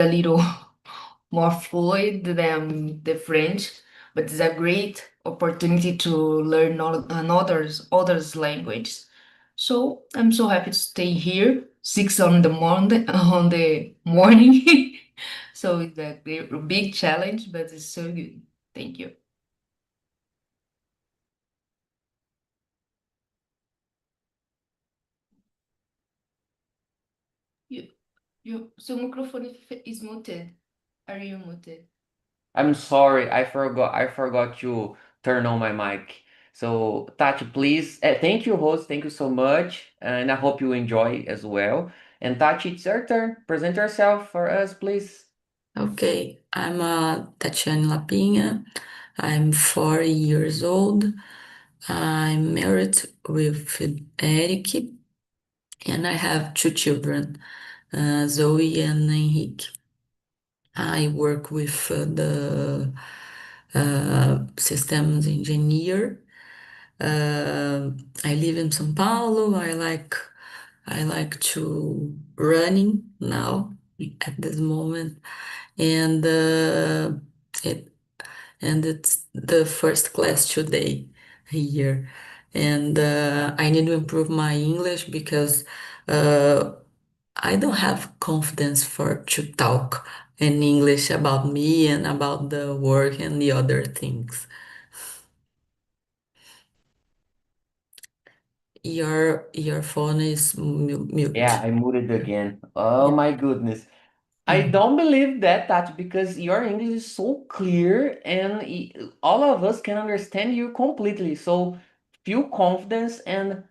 a little more fluid than the French, but it's a great opportunity to learn others language. So I'm so happy to stay here, 6 on the morning on the morning. So it's a big challenge, but it's so good. Thank you. You, seu microfone is muted. Are you muted? I'm sorry, I forgot to turn on my mic. So, Tati, please, thank you, host. Thank you so much, and I hope you enjoy as well. And Tati, it's your turn. Present yourself for us, please. Okay, I'm Tatiane Lapinha. I'm 40 years old. I'm married with Eric, and I have two children, Zoe and Henrique. I work with the systems engineer. I live in São Paulo. I like to running now at this moment, and it and it's the first class today here, and I need to improve my English because uh, I don't have confidence for to talk in English about me and about the work and the other things. Your phone is Yeah, mute. I muted again. Oh Yeah. my goodness. I Mhm. don't believe that, Tati, because your English is so clear and all of us can understand you completely. So feel confidence and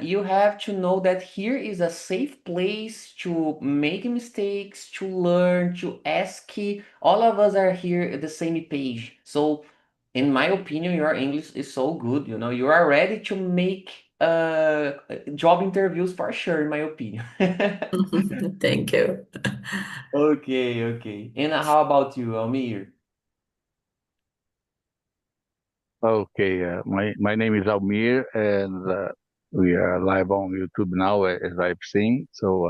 you have to know that here is a safe place to make mistakes, to learn, to ask. All of us are here at the same page. So in my opinion, your English is so good. You are ready to make job interviews for sure, in my opinion. Thank you. Okay, okay. And how about you, Almir? Okay, my name is Almir, and we are live on YouTube now, as I've seen. So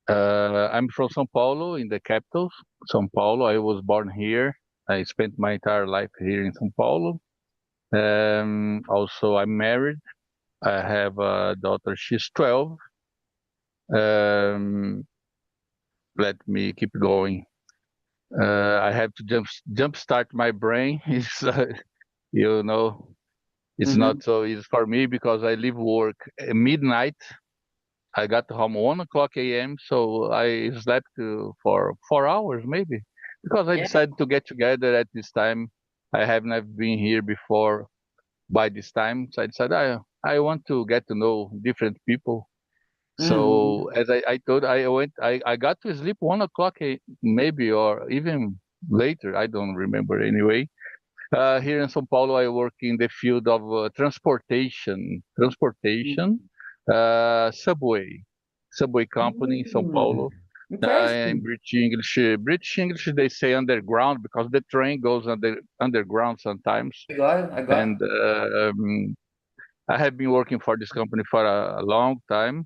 I'm from São Paulo, in the capital, São Paulo. I was born here. I spent my entire life here in São Paulo. Also, I'm married. I have a daughter. She's 12. Um, Let me keep going. I have to jump start my brain. It's you know. It's Mm-hmm. not so easy for me because I leave work at midnight. I got home 1 o'clock a.m. So I slept for 4 hours maybe because I Yeah. decided to get together at this time. I have never been here before by this time, so I decided I want to get to know different people. Mm-hmm. So as I told, I got to sleep 1 o'clock maybe or even later. I don't remember anyway. Here in São Paulo, I work in the field of transportation, subway company in São Mm-hmm. Paulo. In Interesting. British English, they say underground because the train goes underground sometimes. I got it. I got And I have been working for this company for a long time,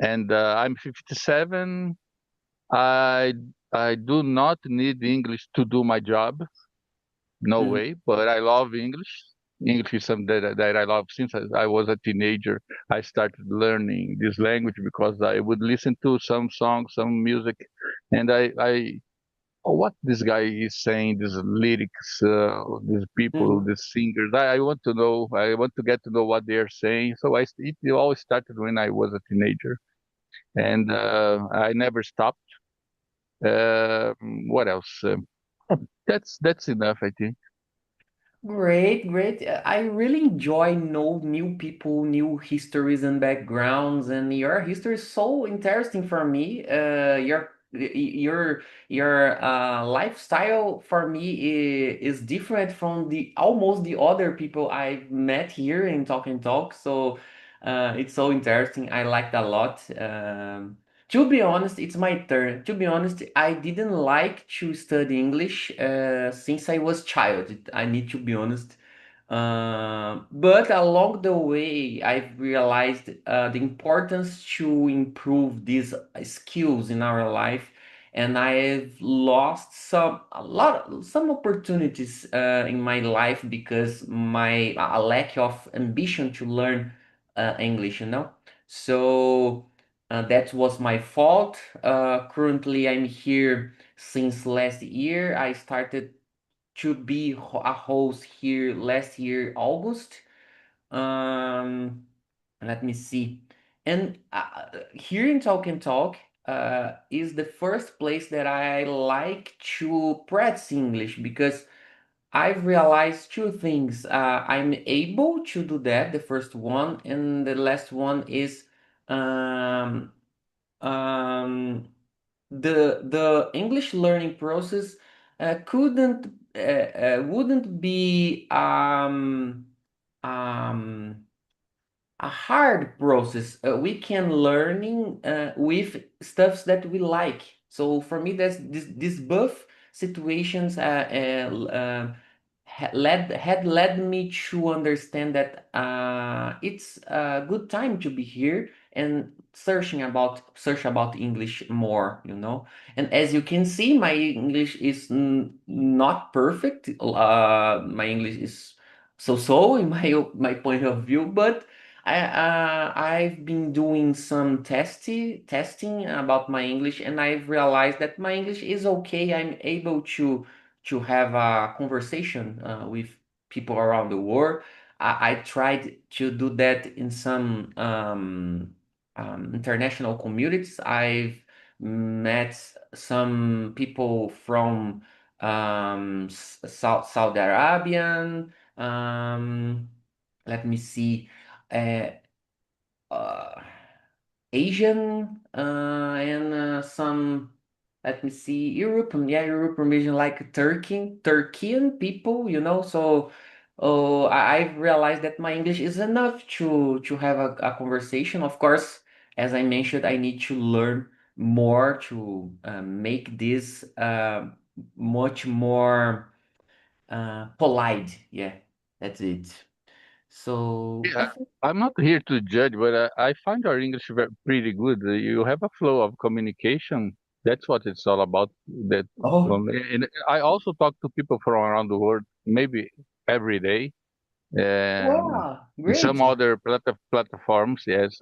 and I'm 57. I I do not need English to do my job. No it. way, but I love English. English is something that I love since I was a teenager. I started learning this language because I would listen to some songs, some music, and oh, what this guy is saying, these lyrics, these people, Mm-hmm. these singers. I want to know. I want to get to know what they are saying. So it all started when I was a teenager, and I never stopped. What else? That's enough, I think. Great, great. I really enjoy know new people, new histories and backgrounds, and your history is so interesting for me. Your lifestyle for me is different from the almost the other people I've met here in Talk and Talk. So it's so interesting. I liked a lot. To be honest, it's my turn. To be honest, I didn't like to study English since I was child. I need to be honest. But along the way, I've realized the importance to improve these skills in our life. and I've lost some opportunities in my life because my a lack of ambition to learn English, you know. So that was my fault. Currently, I'm here since last year. I started to be a host here last year, August. Um, Let me see. And here in Talk and Talk is the first place that I like to practice English because I've realized two things. I'm able to do that, the first one, and the last one is um, um, the English learning process couldn't wouldn't be um, a hard process. We can learning with stuffs that we like. So for me, that's this both situations had led me to understand that it's a good time to be here and search about English more, you know. And as you can see, my English is not perfect. My English is so in my point of view, but I've been doing some testing about my English, and I've realized that my English is okay. I'm able to have a conversation with people around the world. I tried to do that in some international communities. I've met some people from Saudi Arabian. Let me see uh, uh, Asian and some, let me see, European, yeah, European region like Turkian people, you know. So I've realized that my English is enough to have a conversation. Of course, as I mentioned, I need to learn more to make this much more polite. Yeah, that's it. So I Yeah, think. I'm not here to judge, but I find your English pretty good. You have a flow of communication. That's what it's all about. That, Oh, and I also talk to people from around the world, maybe every day, and wow, in some great. other platforms. Yes,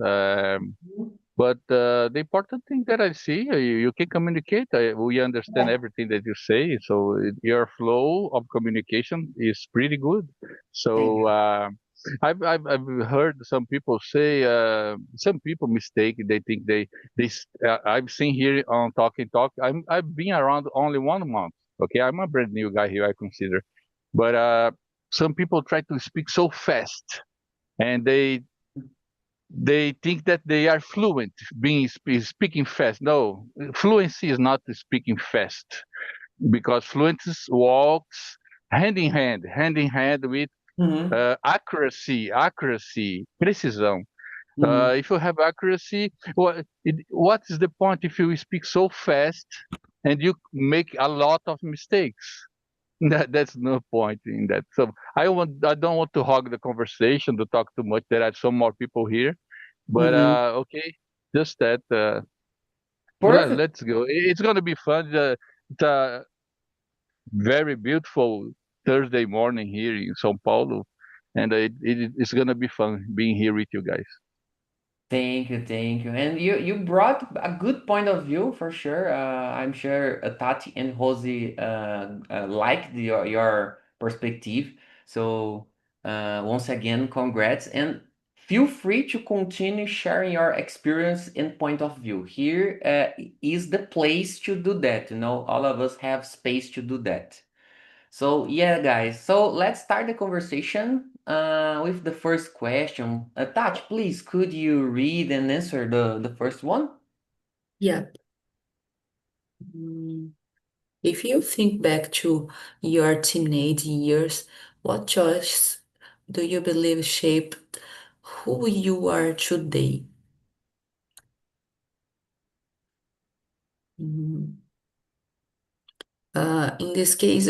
but the important thing that I see, you can communicate. We understand Yeah. everything that you say. So your flow of communication is pretty good. Thank So you. I've heard some people say, some people mistake. They think I've seen here on Talking Talk. I've been around only 1 month. Okay, I'm a brand new guy here. I consider, but some people try to speak so fast, and they think that they are fluent speaking fast. No, fluency is not speaking fast, because fluency walks hand in hand with Mm-hmm. accuracy, precisão. Mm-hmm. If you have accuracy, what is the point if you speak so fast and you make a lot of mistakes? That's no point in that. So I don't want to hog the conversation to talk too much. There are some more people here, but Mm-hmm. okay, just that. Perfect. Let's go. It's going to be fun. It's a very beautiful Thursday morning here in São Paulo, and it's going to be fun being here with you guys. Thank you, thank you. And you brought a good point of view for sure. I'm sure Tati and Rosie liked your perspective. So once again, congrats, and feel free to continue sharing your experience and point of view. Here is the place to do that. You know, all of us have space to do that. So yeah, guys. So let's start the conversation with the first question. Tati, please, could you read and answer the first one? Yeah. Mm, If you think back to your teenage years, what choice do you believe shaped who you are today? Mm, in this case,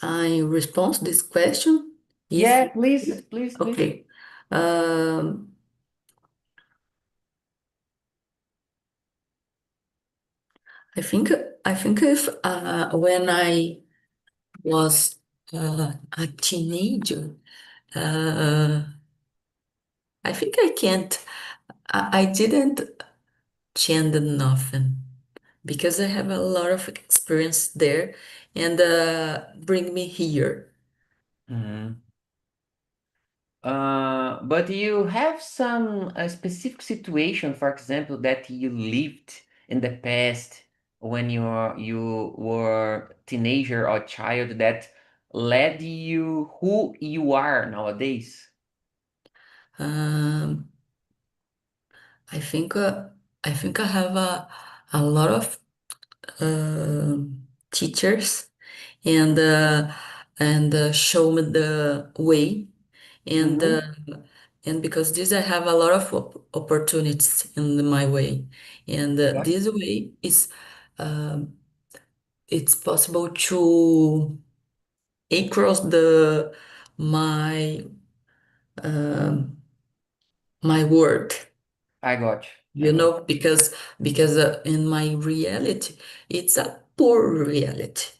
I respond to this question. If Yeah, please, please, please. okay, um, I think I think if when I was a teenager, uh, I think I can't. I didn't change nothing because I have a lot of experience there and bring me here. Mhm. But you have some specific situation, for example, that you lived in the past when you were teenager or child that led you who you are nowadays. Um, I think I think I have a lot of teachers and show me the way and uh, Mm-hmm. and because this I have a lot of opportunities in my way and Got this way is um it's possible to across the my um, my word, I got you. I you got know, because in my reality it's a poor reality.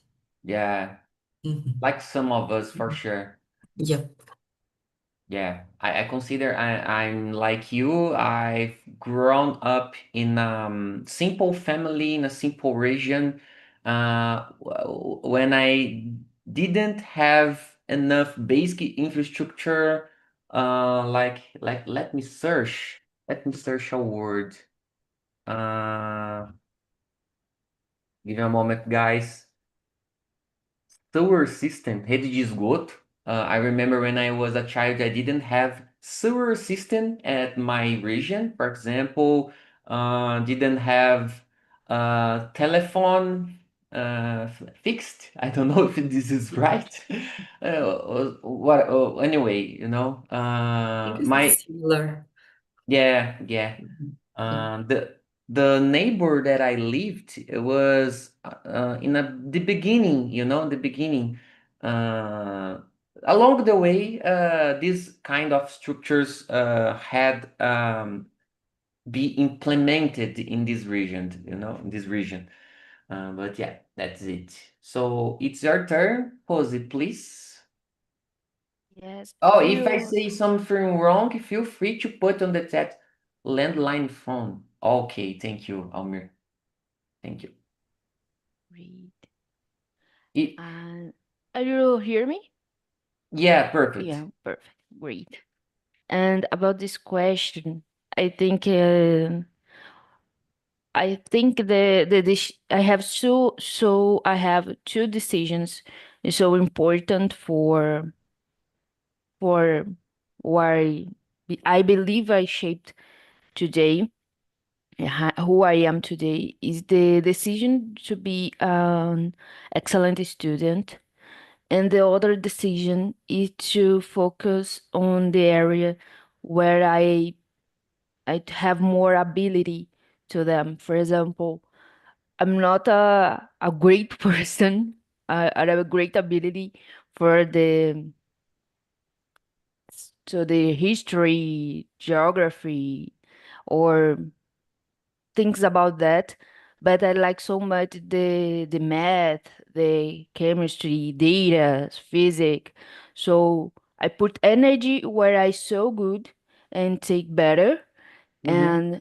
you. Yeah, Mhm. like some of us for sure. Yep. Yeah, I consider I'm like you. I've grown up in simple family in a simple region. When I didn't have enough basic infrastructure, let me search a word. Uh, Give me a moment, guys. Sewer system, rede de esgoto. I remember when I was a child, I didn't have sewer system at my region. For example, didn't have telephone fixed. I don't know if this is right. Anyway, I think my it's similar. yeah, yeah. Yeah. The neighbor that I lived it was the beginning, the beginning. Uh, Along the way, these kind of structures had be implemented in this region, in this region. But yeah, that's it. So it's your turn, Jose, please. Yes, Oh, if I you say something wrong, feel free to put on the chat landline phone. Okay, thank you, Almir. Thank you. read. It, And are you hear me? yeah, perfect. Yeah, perfect. Great. And about this question, I think I have I have two decisions is so important for why I believe I shaped today, who I am today is the decision to be an excellent student, and the other decision is to focus on the area where I have more ability to them. For example, I'm not a great person. I have a great ability for the history, geography, or things about that. But I like so much the math, the chemistry, data, physics. So I put energy where I so good and take better Mm-hmm. and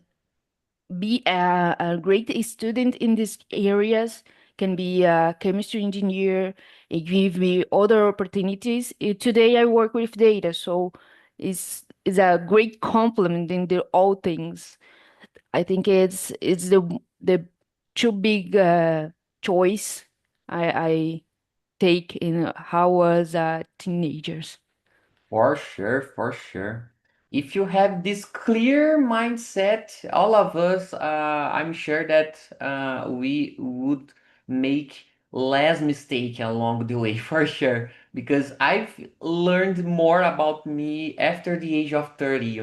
be a great student in these areas, can be a chemistry engineer. It give me other opportunities. Today I work with data, so it's a great complement in the all things. I think it's the too big choice I take in how was teenagers. For sure, for sure. If you have this clear mindset, all of us, I'm sure that we would make less mistake along the way, for sure. Because I've learned more about me after the age of 30,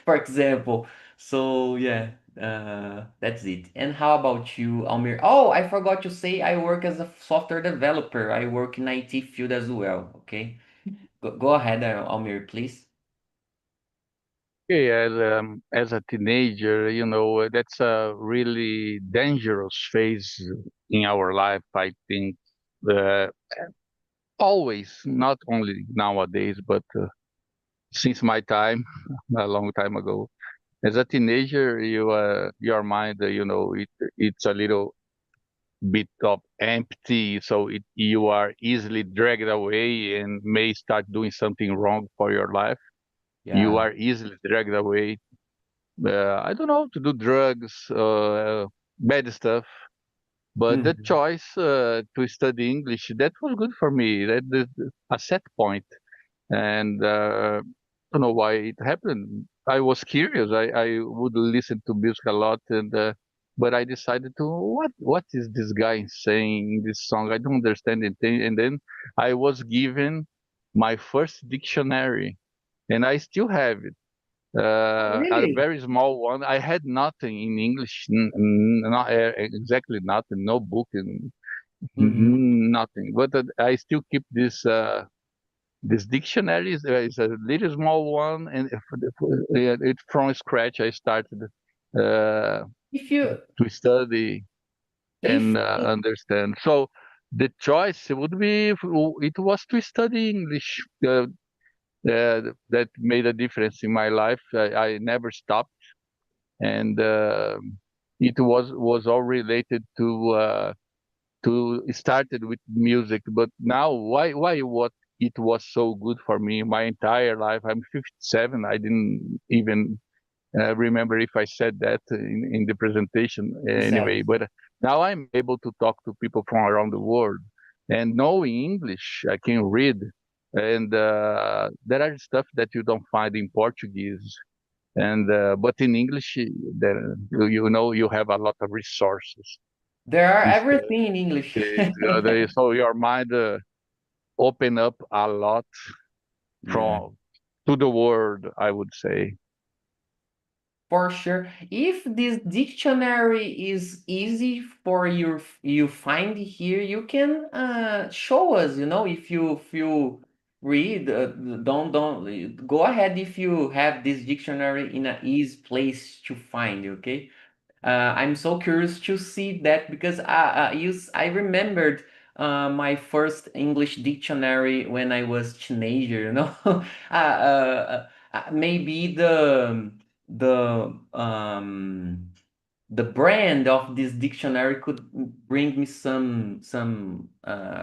for example. So yeah, that's it. And how about you, Almir? Oh, I forgot to say I work as a software developer. I work in IT field as well, okay? Go ahead, Almir, please. Okay, as a teenager, that's a really dangerous phase in our life, I think. Uh, Always, not only nowadays, but since my time, a long time ago. As a teenager, your mind, it's a little bit of empty, so you are easily dragged away and may start doing something wrong for your life. You Yeah. are easily dragged away. I don't know, to do drugs, bad stuff. But the Mhm. choice to study English, that was good for me. That is a set point. And I don't know why it happened. I was curious. I would listen to music a lot, and but I decided to what is this guy saying in this song? I don't understand anything. And then I was given my first dictionary, and I still have it. A Really? very small one. I had nothing in English, not exactly nothing, no book, and Mm-hmm. nothing. But I still keep this dictionary is a little small one, and it from scratch I started uh, If you to study if and understand. So the choice would be it was to study English. That made a difference in my life. I never stopped, and it was all related to started with music. But now, why what it was so good for me my entire life? I'm 57. I didn't even remember if I said that in the presentation you said anyway. But now I'm able to talk to people from around the world, and knowing English, I can read, and there are stuff that you don't find in Portuguese. And but in English, there you have a lot of resources. there are It's, everything in English. so your mind open up a lot Yeah. from to the world, I would say. For sure. If this dictionary is easy for you find here, you can show us, if you read, don't go ahead if you have this dictionary in a easy place to find, okay? I'm so curious to see that because I remembered my first English dictionary when I was teenager. Maybe the brand of this dictionary could bring me some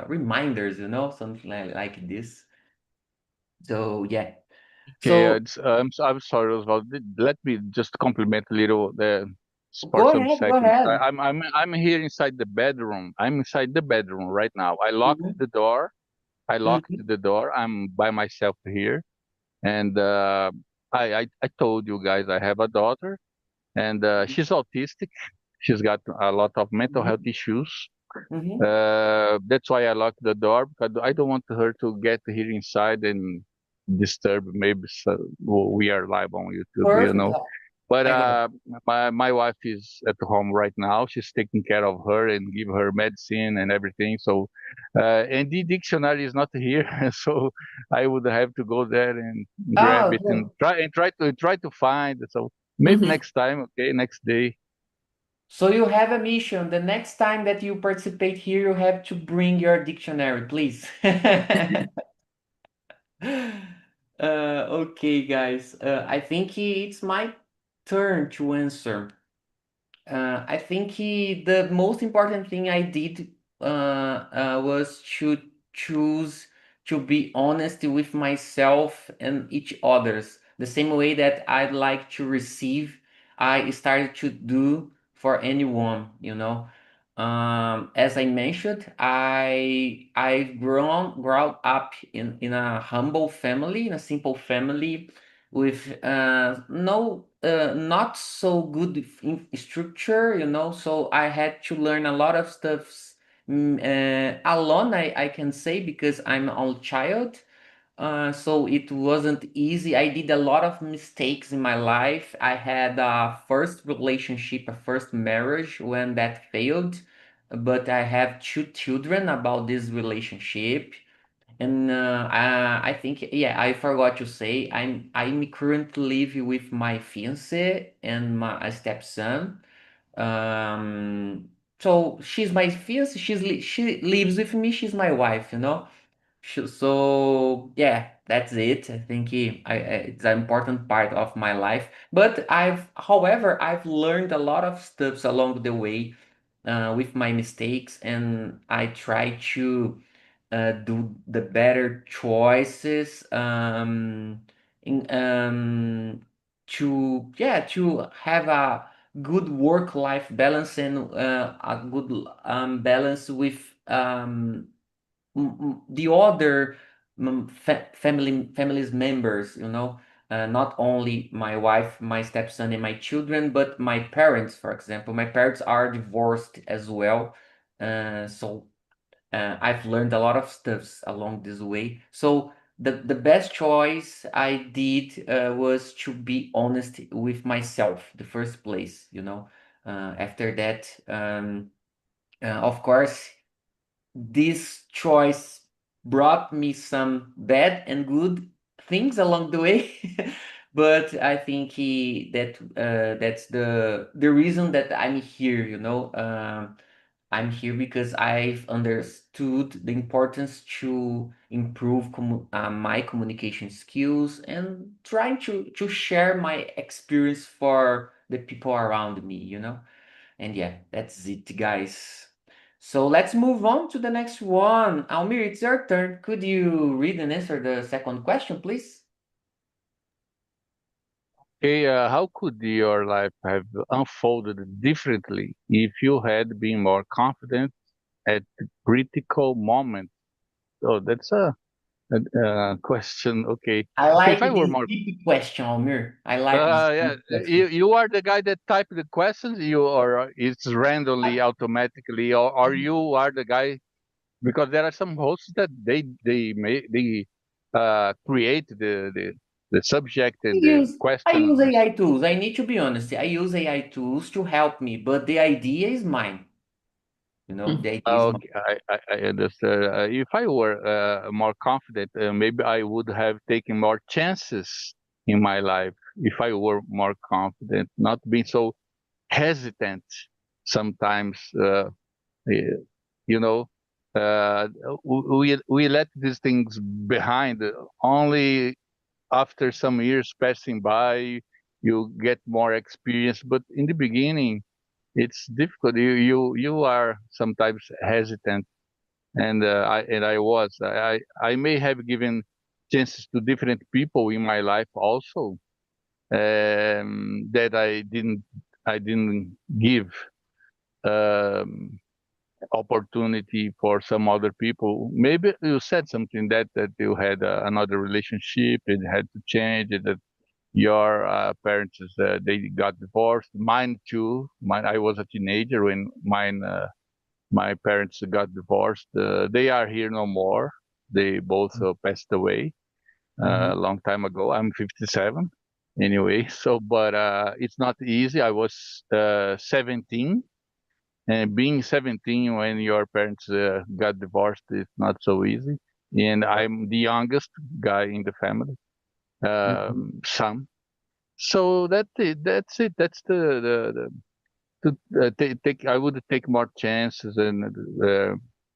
reminders, something like this. So yeah. Okay, So I'm sorry, Oswald. Let me just compliment a little for go some ahead, go seconds. ahead. I'm here inside the bedroom. I'm inside the bedroom right now. I locked Mhm, the door. I locked mhm, the door. I'm by myself here, and I told you guys I have a daughter, and she's autistic. She's got a lot of mental health mhm, issues. mhm. That's why I locked the door because I don't want her to get here inside and disturb. Maybe we are live on YouTube, Perfect. But I got it. my wife is at home right now. She's taking care of her and give her medicine and everything. So, and the dictionary is not here, so I would have to go there and grab Oh, it and okay. try to find. So maybe Mhm. next time, okay, next day. So you have a mission. The next time that you participate here, you have to bring your dictionary, please. Okay, guys. I think it's my turn to answer. I think the most important thing I did was to choose to be honest with myself and each others. The same way that I'd like to receive, I started to do for anyone. As I mentioned, I've grown up in a humble family, in a simple family with no not so good structure. So I had to learn a lot of stuff alone, I can say, because I'm an only child. So it wasn't easy. I did a lot of mistakes in my life. I had a first relationship, a first marriage when that failed, but I have two children about this relationship. And I think, yeah, I forgot to say, I'm currently live with my fiance and my stepson. Um, so she's my fiance. She lives with me. She's my wife, you know. So yeah, that's it. I think it's an important part of my life. But however, I've learned a lot of stuff along the way with my mistakes, and I try to do the better choices in to yeah to have a good work-life balance and a good balance with the other families members, you know, not only my wife, my stepson, and my children, but my parents, for example. My parents are divorced as well, so I've learned a lot of stuffs along this way. So the best choice I did was to be honest with myself, the first place, you know. After that, of course, this choice brought me some bad and good things along the way. But I think that's the reason that I'm here, you know. I'm here because I've understood the importance to improve my communication skills and trying to share my experience for the people around me, you know. And yeah, that's it, guys. So let's move on to the next one. Almir, it's your turn. Could you read and answer the second question, please? Okay, how could your life have unfolded differently if you had been more confident at critical moments? Oh, that's a question. Okay. I Okay, like if I were this more, deep question, Almir. I like this yeah, deep question. you are the guy that type the questions, you or it's randomly, automatically, or you are the guy because there are some hosts that they create the subject and the I use questions. AI tools. I need to be honest. I use AI tools to help me, but the idea is mine. You know, the idea is mine. Okay, I understand. If I were more confident, maybe I would have taken more chances in my life. If I were more confident, not being so hesitant sometimes, eh, you know, uh, we let these things behind. Only after some years passing by, you get more experience. But in the beginning, it's difficult. You are sometimes hesitant, and I was. I may have given chances to different people in my life also, that I didn't give um, opportunity for some other people. Maybe you said something that you had another relationship, it had to change, that your parents they got divorced. Mine too. Mine, I was a teenager when my parents got divorced. They are here no more. They both passed away a Mhm. long time ago. I'm 57 anyway. So, but it's not easy. I was 17, and being 17 when your parents got divorced is not so easy. And I'm the youngest guy in the family, Mhm. son. So that's it. That's the to take. I would take more chances, and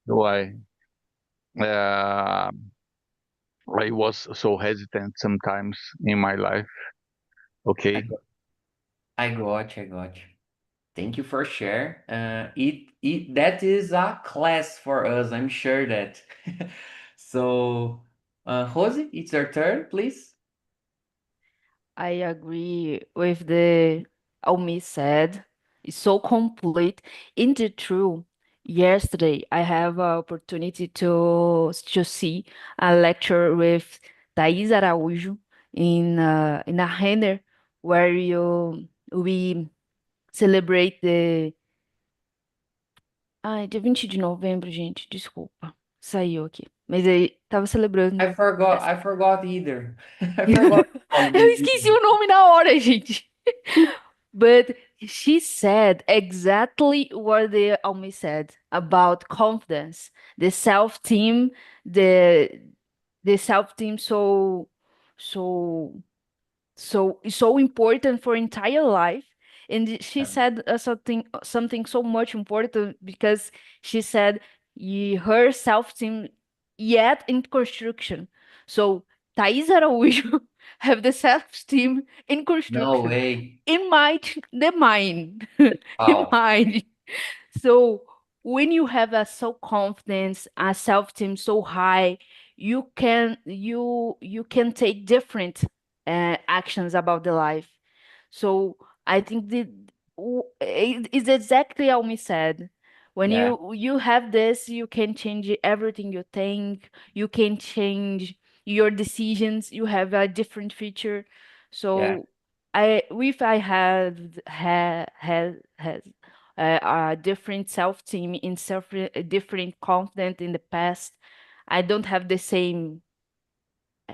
why uh, I was so hesitant sometimes in my life. I Okay. got, I got you. Thank you for share. It that is a class for us. I'm sure that. So, Rosie, it's your turn, please. I agree with the Almi said. It's so complete. Indeed true. Yesterday, I have an opportunity to see a lecture with Thais Araújo in a render where we celebrate the... Ai, dia 20 de novembro, gente, desculpa. Saiu aqui. Mas aí, tava celebrando essa. I forgot either. I forgot Eu holiday. esqueci o nome na hora, gente. But she said exactly what the Almi said about confidence, the self-team, the the self-esteem so so important for entire life. And she said something so much important, because she said her self-esteem yet in construction. So Thais Araújo have the self-esteem in No construction way. in the mind in Wow. mind. So when you have a self confidence, a self esteem so high, you can take different actions about the life. So I think it's exactly how me said. When Yeah. you have this, you can change everything you think. You can change your decisions. You have a different future. Yeah. So if I have has a different self-esteem in different confidence in the past, I don't have the same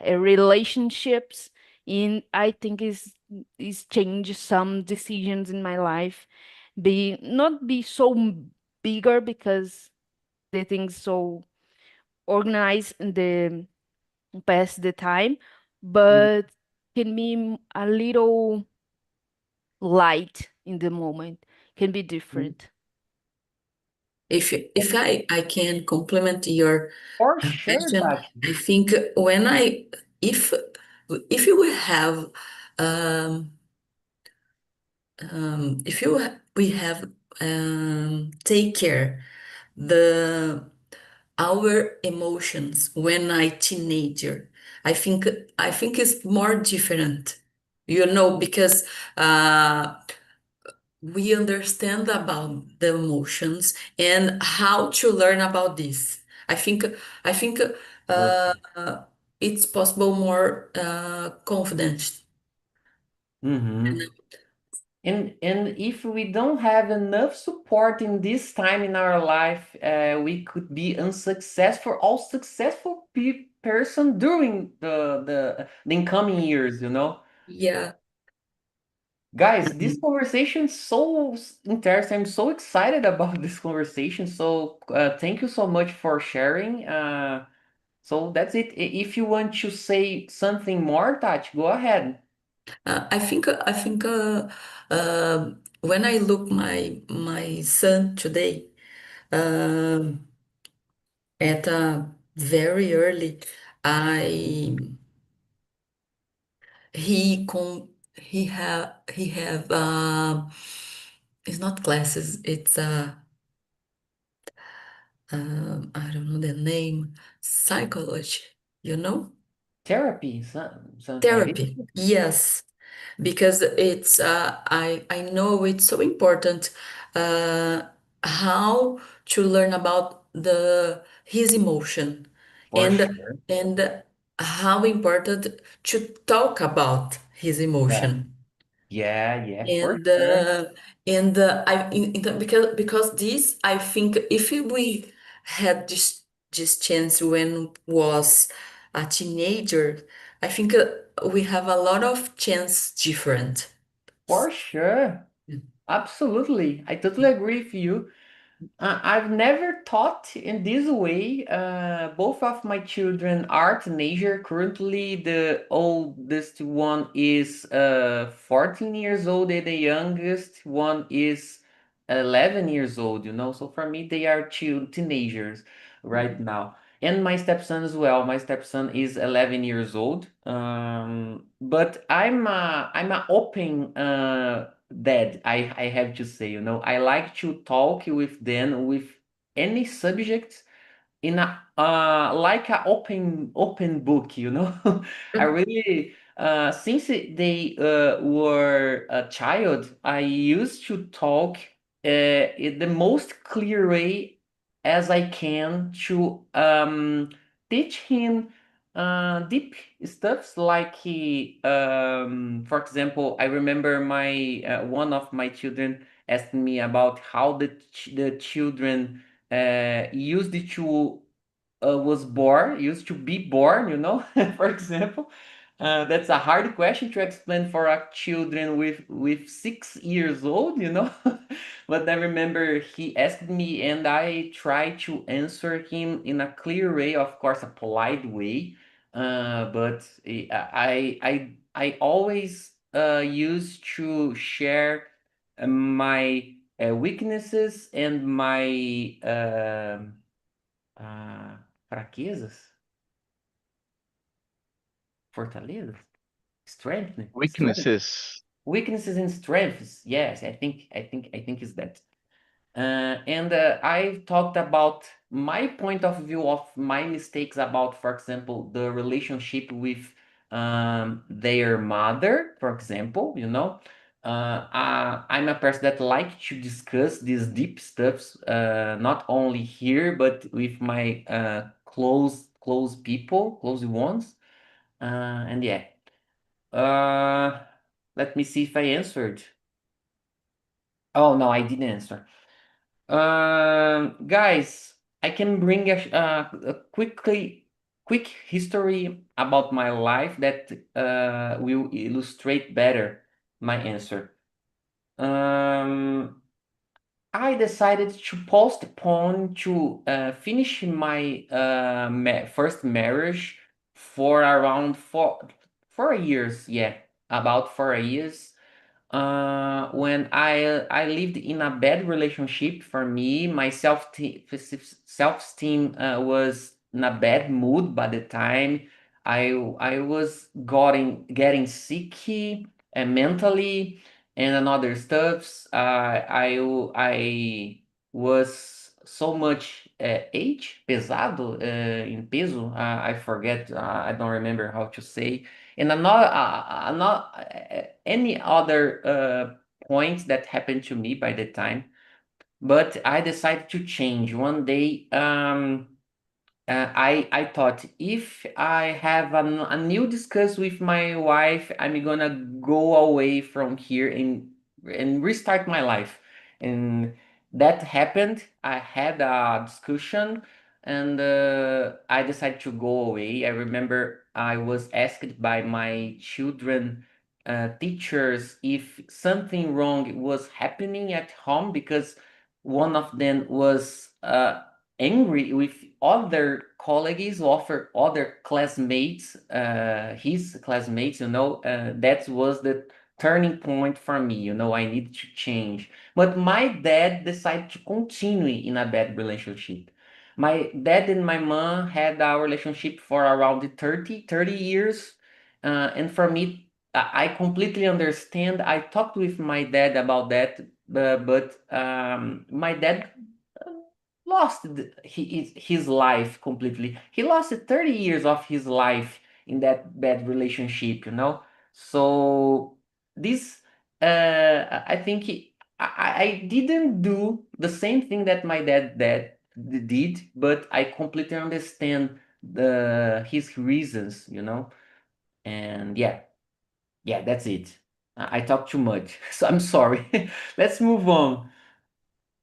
relationships. In I think is change some decisions in my life, be not be so bigger, because the things so organized in the past the time, Mhm. but can be a little light in the moment, can be different. If I can complement your For sure, question, Tati. I think when I if if you will have um, if you we have take care the our emotions when I teenager, I think I think it's more different, because uh, we understand about the emotions and how to learn about this. I think For uh, sure. uh, it's possible more confident. Mm-hmm. And if we don't have enough support in this time in our life, we could be unsuccessful or successful person during the incoming years, you know? Yeah. Guys, this Mhm. conversation is so interesting. I'm so excited about this conversation. So thank you so much for sharing. So that's it. If you want to say something more, Tati, go ahead. I think when I look my son today, um, at very early, I he have it's not classes, it's I don't know the name, psychology, you know? Therapy, something like this. Therapy. Yes, because it's I know it's so important uh, how to learn about the his emotion, For and sure. and how important to talk about his Yeah. emotion. Yeah, for And sure. because this, I think if we had this chance when was a teenager, I think we have a lot of chance different. For sure. Absolutely. I totally agree with you. I've never thought in this way. Both of my children are teenager. Currently, the oldest one is 14 years old, and the youngest one is 11 years old, you know. So for me, they are two teenagers right now. And my stepson as well. My stepson is 11 years old. But I'm a open dad, I have to say, you know. I like to talk with them with any subject in a like a open book, you know. I really since they were a child, I used to talk in the most clear way as I can to teach him deep stuffs like for example, I remember my one of my children asked me about how the children used to was born, used to be born, you know, for example. That's a hard question to explain for a children with 6 years old, you know. But I remember he asked me, and I tried to answer him in a clear way, of course, a polite way. but I always used to share my weaknesses and my fraquezas, fortalezas, strength, Weaknesses. weaknesses and strengths. Yes, I think is that. And I've talked about my point of view of my mistakes about, for example, the relationship with their mother, for example, I'm a person that like to discuss these deep stuffs, not only here, but with my close people, close ones. And yeah, let me see if I answered. Oh, no, I didn't answer. Guys, I can bring a quick history about my life that will illustrate better my answer. I decided to postpone to finish my first marriage for around 4 years. Yeah, about 4 years. When I lived in a bad relationship for me, my self-esteem was in a bad mood by the time. I was getting sick mentally and another stuffs. I was so much age pesado in peso. I forget. I don't remember how to say. And any other points that happened to me by the time. But I decided to change one day. I thought if I have a new discuss with my wife, I'm gonna go away from here and restart my life. And that happened. I had a discussion and I decided to go away. I remember I was asked by my children teachers if something wrong was happening at home because one of them was angry with other colleagues, offer other classmates, his classmates, that was the turning point for me, I needed to change. But my dad decided to continue in a bad relationship. My dad and my mom had a relationship for around 30 years. And for me, I completely understand. I talked with my dad about that, but my dad lost his life completely. He lost 30 years of his life in that bad relationship. So this, I think I didn't do the same thing that my dad did, but I completely understand his reasons. And yeah, that's it. I talk too much, so I'm sorry. Let's move on.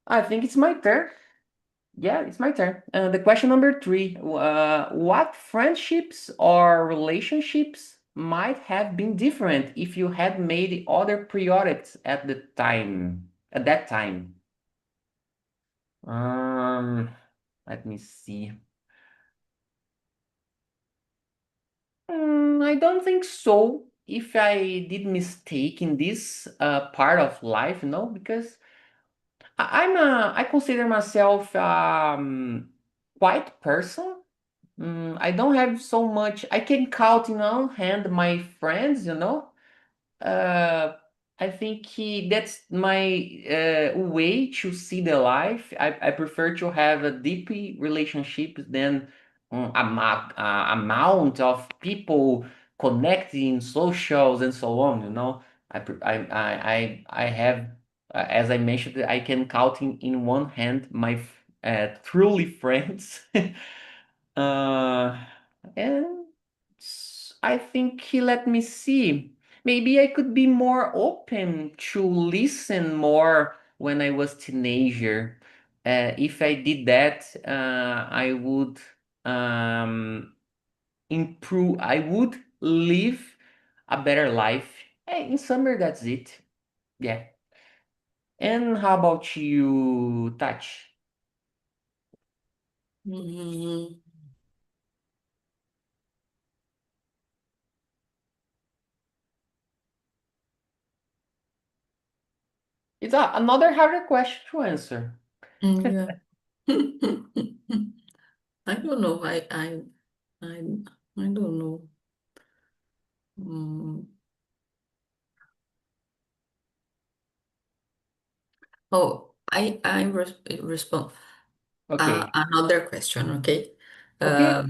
I think it's my turn. Yeah, it's my turn. The question number 3. What friendships or relationships might have been different if you had made other priorities at that time? Let me see. I don't think so. If I did mistake in this part of life, because I consider myself quiet person. I don't have so much. I can count in one hand my friends. Uh, I think that's my way to see the life. I prefer to have a deep relationship than amount of people connecting, socials, and so on. I have, as I mentioned, I can count in one hand my truly friends. Uh, and I think he let me see. Maybe I could be more open to listen more when I was teenager. If I did that, I would improve. I would live a better life. In summer, that's it. Yeah. And how about you, Touch? Mm, It's another harder question to answer. Yeah. I don't know. I, I don't know. Mm. Oh, respond. Okay. Another question, okay? Okay.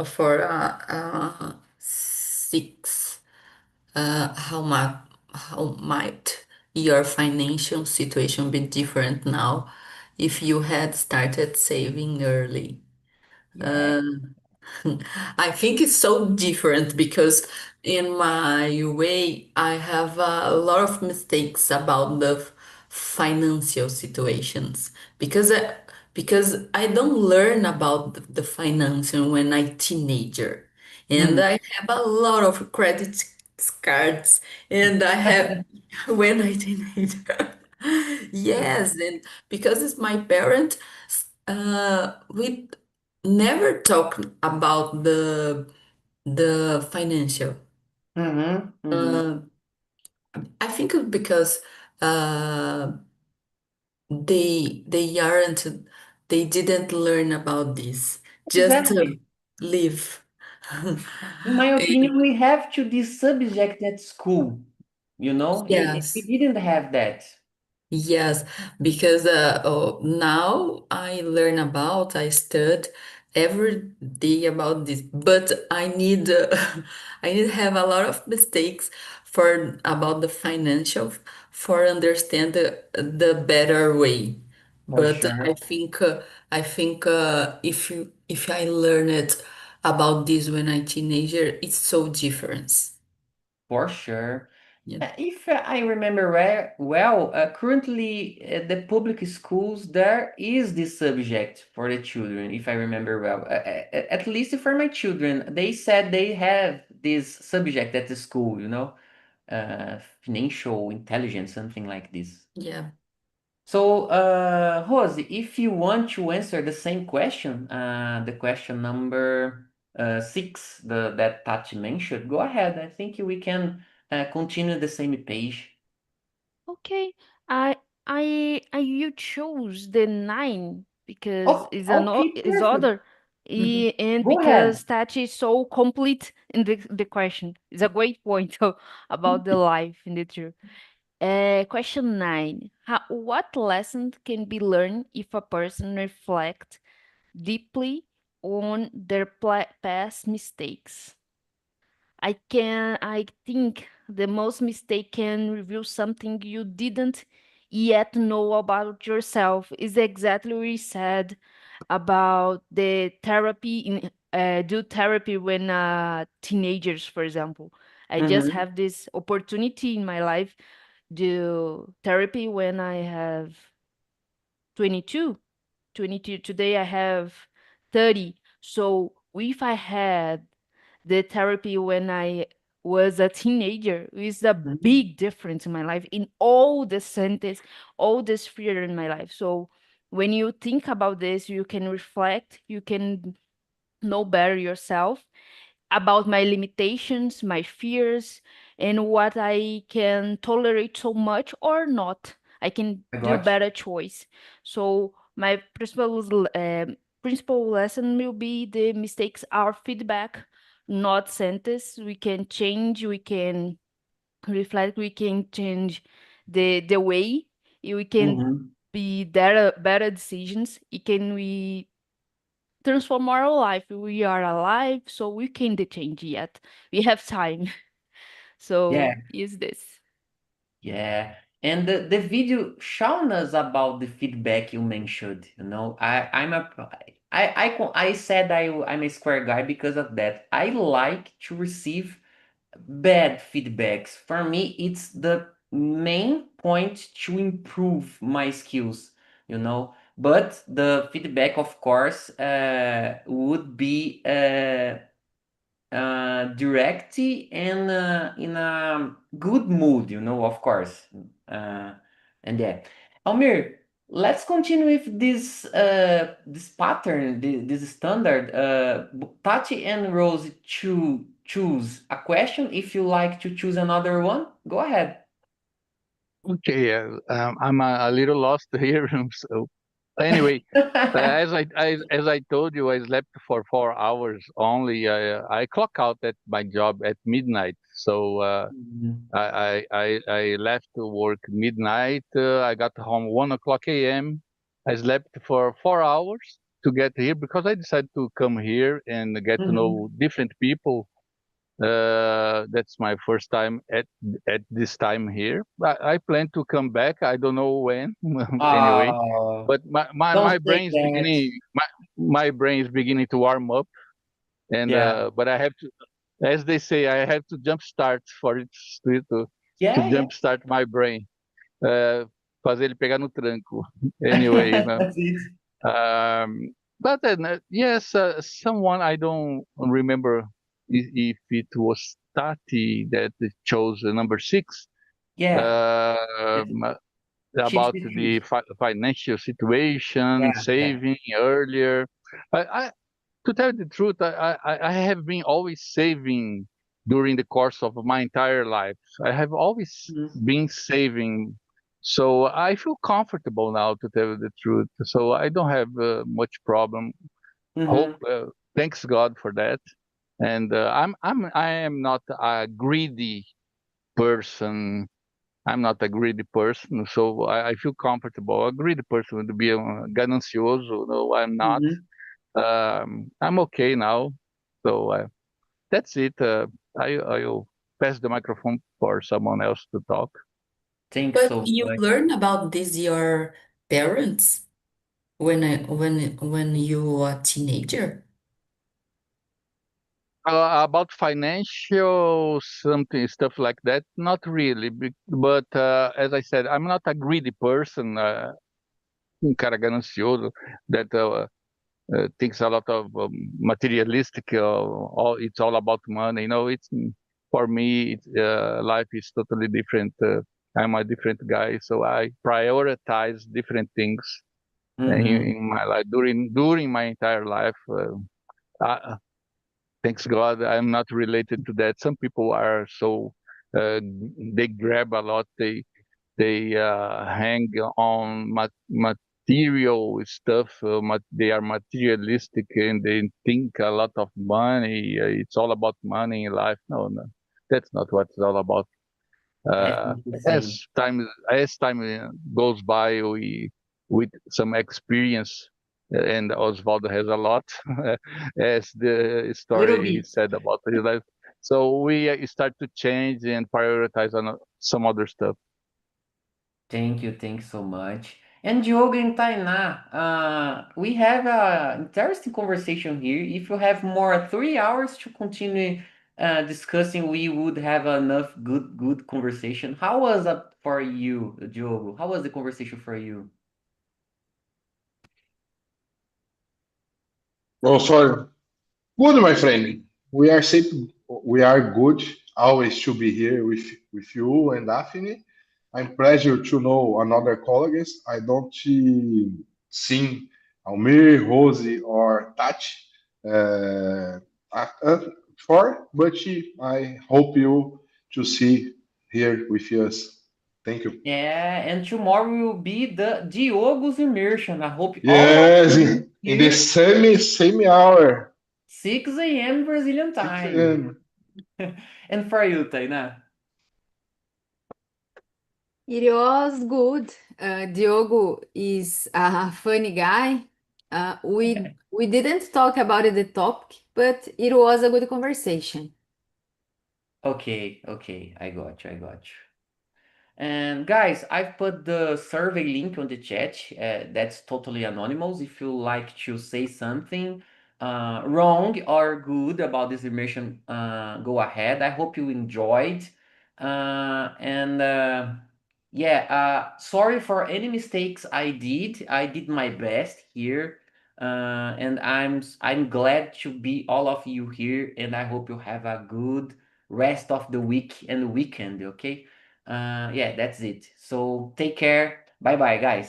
For six, how might your financial situation be different now if you had started saving early? Yeah. Uh, I think it's so different because in my way, I have a lot of mistakes about the financial situations because I don't learn about the financial when I teenager, and Mm. I have a lot of credit cards, and I have when I teenager. Yes, and because it's my parent, we never talk about the financial. Mm-hmm. Mm-hmm. Uh, I think it's because uh, they aren't they didn't learn about this. Just Exactly. live. In my And opinion, we have to this subject at school. We yes. didn't have that. Yes, because now I study every day about this, but I need I need to have a lot of mistakes for about the financial for understand the better way. For But sure. I think if I learn it about this when I teenager, it's so different. For sure. Yeah. If I remember well, currently the public schools, there is this subject for the children, if I remember well. At least for my children, they said they have this subject at the school, financial intelligence, something like this. Yeah. So, Rose, if you want to answer the same question, the question number 6, that Tati mentioned, go ahead. I think we can continue the same page. Okay, I you chose the 9 because Oh, is okay, is perfect. other Mhm. and Go ahead. because that is so complete in the question. It's a great point about the life in the truth. Question 9. What lesson can be learned if a person reflect deeply on their past mistakes? I think the most mistake can reveal something you didn't yet know about yourself. Is exactly what you said about the therapy in do therapy when teenagers, for example. I just Mhm. have this opportunity in my life do therapy when I have 22. 22. Today I have 30. So if I had the therapy when I was a teenager, it's a Mhm. big difference in my life in all the sentence, all the sphere in my life. So when you think about this, you can reflect, you can know better yourself about my limitations, my fears, and what I can tolerate so much or not. I can I do got you. better choice. So my principal lesson will be the mistakes are feedback, not sentence. We can change, we can reflect, we can change the way we can Mhm. be better decisions. It can we transform our life. We are alive, so we can't change yet. We have time. Yeah, So use this. yeah. And the video shown us about the feedback you mentioned, I said I'm a square guy because of that. I like to receive bad feedbacks. For me, it's the main point to improve my skills, But the feedback, of course, would be direct and in a good mood, of course. Uh, and yeah. Almir, let's continue with this pattern, this standard. Tati and Rose choose a question. If you like to choose another one, go ahead. Okay, I'm a little lost here. So anyway, as I told you, I slept for 4 hours only. I clock out at my job at midnight. So Mhm. I left to work midnight. I got home 1 o'clock a.m. I slept for 4 hours to get here because I decided to come here and get to Mhm. know different people. That's my first time at this time here. I plan to come back. I don't know when. Anyway, Oh, but my don't say brain is that. my brain is beginning to warm up, and Yeah. but I have to, as they say, I have to jump start for it to Yeah, yeah. jump start my brain. Fazer ele pegar no tranco. Anyway, That's it. um, but then, yes, someone I don't remember if it was Tati that chose the number 6, Yeah. That's um, She's about the the truth. financial situation, Yeah, yeah. saving earlier. I to tell you the truth, I have been always saving during the course of my entire life. I have always Mhm. been saving. So I feel comfortable now, to tell you the truth. So I don't have much problem. Hope, Mhm. thanks God for that. And I am not a greedy person. I'm not a greedy person, so I feel comfortable. A greedy person would be ganancioso. No, I'm not. Mhm. I'm okay now. So that's it. I'll pass the microphone for someone else to talk. Thanks But so you much. learn about this your parents when you were a teenager? About financial something stuff like that, not really. But as I said, I'm not a greedy person. Um cara ganancioso that thinks a lot of materialistic. It's all about money. It's for me. Life is totally different. I'm a different guy, so I prioritize different things Mhm. in my life during my entire life. Uh, Thanks God, I'm not related to that. Some people are so uh, they grab a lot. They hang on material stuff. They are materialistic and they think a lot of money. It's all about money in life. No, no, that's not what it's all about. I Uh, think the as same. time goes by, we with some experience, and Osvaldo has a lot, as the Little story he bit. said about his life. So we start to change and prioritize on some other stuff. Thank you. Thanks so much. And Diogo and Tainá, we have an interesting conversation here. If you have more 3 hours to continue discussing, we would have enough good conversation. How was it for you, Diogo? How was the conversation for you? Oh, sorry. Good, my friend. We are good. Always to be here with you and Daphne. I'm pleasure to know another colleagues. I don't see Almir, Rosie, or Tati uh, for, but I hope you to see here with us. Thank you. Yeah, and tomorrow will be the Diogo's immersion. I hope all of Yes, you in the here same hour, 6 a.m. Brazilian 6 time. a.m. And for you, Tainá? It was good. Diogo is a funny guy. We didn't talk about the topic, but it was a good conversation. Okay, okay, I got you, I got you. And guys, I've put the survey link on the chat. That's totally anonymous. If you like to say something wrong or good about this immersion, go ahead. I hope you enjoyed. And yeah, sorry for any mistakes I did. I did my best here. And I'm glad to be all of you here. And I hope you have a good rest of the week and weekend. Okay. Yeah, that's it. So take care. Bye bye, guys.